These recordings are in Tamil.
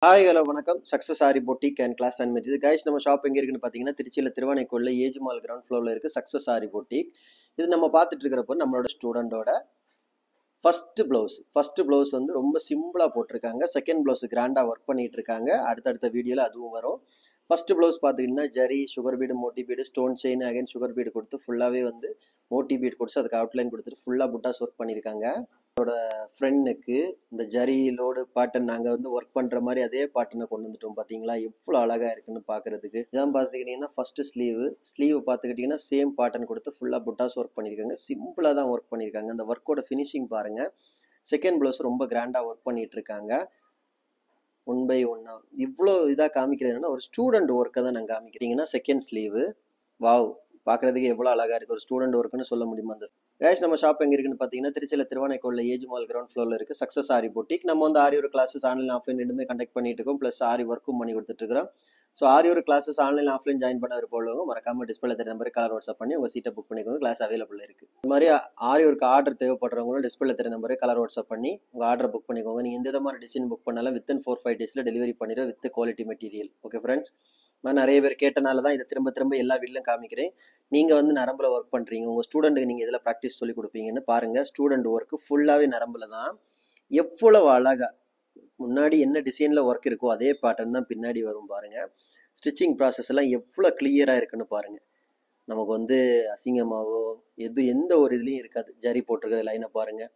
ஹாய் ஹலோ வணக்கம். Success Aari boutique and class and material guys. நம்ம ஷாப் எங்கே இருக்குன்னு பார்த்தீங்கன்னா திருச்சியில் திருவானைக்கோளில் ஏஜ் மால் கிரவுண்ட் ஃப்ளோரில் இருக்குது சக்ஸஸ் ஆரி பொட்டிக். இது நம்ம பார்த்துட்டு இருக்கிறப்போ நம்மளோட ஸ்டூடெண்டோட ஃபர்ஸ்ட் ப்ளவுஸ் வந்து ரொம்ப சிம்பிளாக போட்டிருக்காங்க. செகண்ட் ப்ளவுஸ் கிராண்டாக ஒர்க் பண்ணிட்டு இருக்காங்க. அடுத்தடுத்த வீடியோவில் அதுவும் வரும். ஃபர்ஸ்ட் ப்ளவுஸ் பார்த்துக்கிட்டிங்கன்னா ஜரி, சுகர் பீடு, மோட்டி bead, stone chain, again sugar bead கொடுத்து ஃபுல்லாகவே வந்து மோட்டி பீடு கொடுத்து அதுக்கு அவுட்லைன் கொடுத்துட்டு ஃபுல்லாக புட்டாஸ் ஒர்க் பண்ணியிருக்காங்க. ஃப்ரெண்டுக்கு இந்த ஜரி லோடு பாட்டன் நாங்கள் வந்து ஒர்க் பண்ணுற மாதிரி அதே பாட்டனை கொண்டு வந்துட்டோம். பார்த்தீங்களா எவ்வளோ அழகாக இருக்குன்னு பார்க்குறதுக்கு. இதான் பார்த்துக்கிட்டிங்கன்னா ஃபஸ்ட்டு ஸ்லீவ் பார்த்துக்கிட்டிங்கன்னா சேம் பாட்டன் கொடுத்து ஃபுல்லாக புட்டாஸ் ஒர்க் பண்ணியிருக்காங்க. சிம்பிளாக தான் ஒர்க் பண்ணியிருக்காங்க. அந்த ஒர்க்கோட ஃபினிஷிங் பாருங்கள். செகண்ட் ப்ளவுஸ் ரொம்ப கிராண்டாக ஒர்க் பண்ணிட்டு இருக்காங்க. 1 by 1 இவ்வளோ இதாக காமிக்கிறதுனா ஒரு ஸ்டூடெண்ட் ஒர்க்கை தான் நாங்கள் காமிக்கிறீங்கன்னா செகண்ட் ஸ்லீவு வாவ் பார்க்குறதுக்கு எவ்வளோ அழகாக இருக்குது. ஒரு ஸ்டூடெண்ட் ஒர்க்குன்னு சொல்ல முடியுமா? அந்த கைஸ் நம்ம ஷாப் எங்கே இருக்குன்னு பார்த்தீங்கன்னா திருச்சியில் திருவானைக்கோளில் ஏஜ் மால் கிரவுண்ட் ஃப்ளோரில் இருக்குது சக்ஸஸ் ஆரி பொட்டிக். நம்ம வந்து ஆரி ஒரு கிளாஸஸ் ஆன்லைன் ஆஃப்லைன் ரெண்டுமே கண்டக்ட் பண்ணிட்டு இருக்கோம். ப்ளஸ் ஆரி ஒர்க்கும் பண்ணி கொடுத்துட்ருக்கோம். ஸோ ஆரி ஒரு கிளாஸஸ் ஆன்லைன் ஆஃப்லைன் ஜாயின் பண்ண விருப்பம் மறக்காம டிஸ்பிளே தெரிய நம்பருக்கு கலர் வாட்ஸ்அப் பண்ணி உங்கள் சீட்டை புக் பண்ணிக்கோங்க. கிளாஸ் அவைலபிள் இருக்குது. இந்த மாதிரி ஆரி ஒர்க்கு ஆர்டர் தேவைப்படுறவங்களும் டிஸ்பிளே தெரிய நம்பருக்கு கலர் வாட்ஸ்அப் பண்ணி உங்கள் ஆர்டர் புக் பண்ணிக்கோங்க. நீங்கள் எந்த விதமான டிசைன் புக் பண்ணாலும் வித்தின் 4-5 டேஸில் டெலிவரி பண்ணிடுவோம் with quality material. Okay friends, நான் நிறைய பேர் கேட்டனால தான் இதை திரும்ப எல்லா வீட்லையும் காமிக்கிறேன். நீங்கள் வந்து நரம்பில் ஒர்க் பண்ணுறீங்க, உங்கள் ஸ்டூடெண்ட்டுக்கு நீங்கள் இதில் ப்ராக்டிஸ் சொல்லி கொடுப்பீங்கன்னு பாருங்கள். ஸ்டூடெண்ட் ஒர்க்கு ஃபுல்லாகவே நரம்பில் தான். எவ்வளவு அழகாக முன்னாடி என்ன டிசைனில் ஒர்க் இருக்கோ அதே பேட்டர்ன் தான் பின்னாடி வரும் பாருங்கள். ஸ்டிச்சிங் ப்ராசஸ் எல்லாம் எவ்வளோ கிளியராக இருக்குன்னு பாருங்கள். நமக்கு வந்து அசிங்கமாவோ எந்த ஒரு இதுலேயும் இருக்காது. ஜரி போட்டிருக்கிற லைனை பாருங்கள்.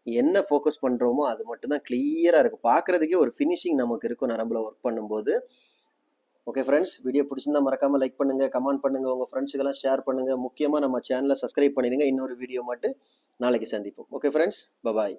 என்ன ஃபோக்கஸ் பண்ணுறோமோ அது மட்டும்தான் கிளியராக இருக்கும். பார்க்குறதுக்கே ஒரு ஃபினிஷிங் நமக்கு இருக்கும் நரம்பில் ஒர்க் பண்ணும்போது. ஓகே ஃப்ரெண்ட்ஸ், வீடியோ பிடிச்சிருந்தா மறக்காமல் லைக் பண்ணுங்கள், கமெண்ட் பண்ணுங்கள், உங்கள் ஃப்ரெண்ட்ஸுக்கெல்லாம் ஷேர் பண்ணுங்கள். முக்கியமாக நம்ம சேனலை சப்ஸ்கிரைப் பண்ணிடுங்க. இன்னொரு வீடியோ மட்டும் நாளைக்கு சந்திப்போம். Okay friends, bye bye.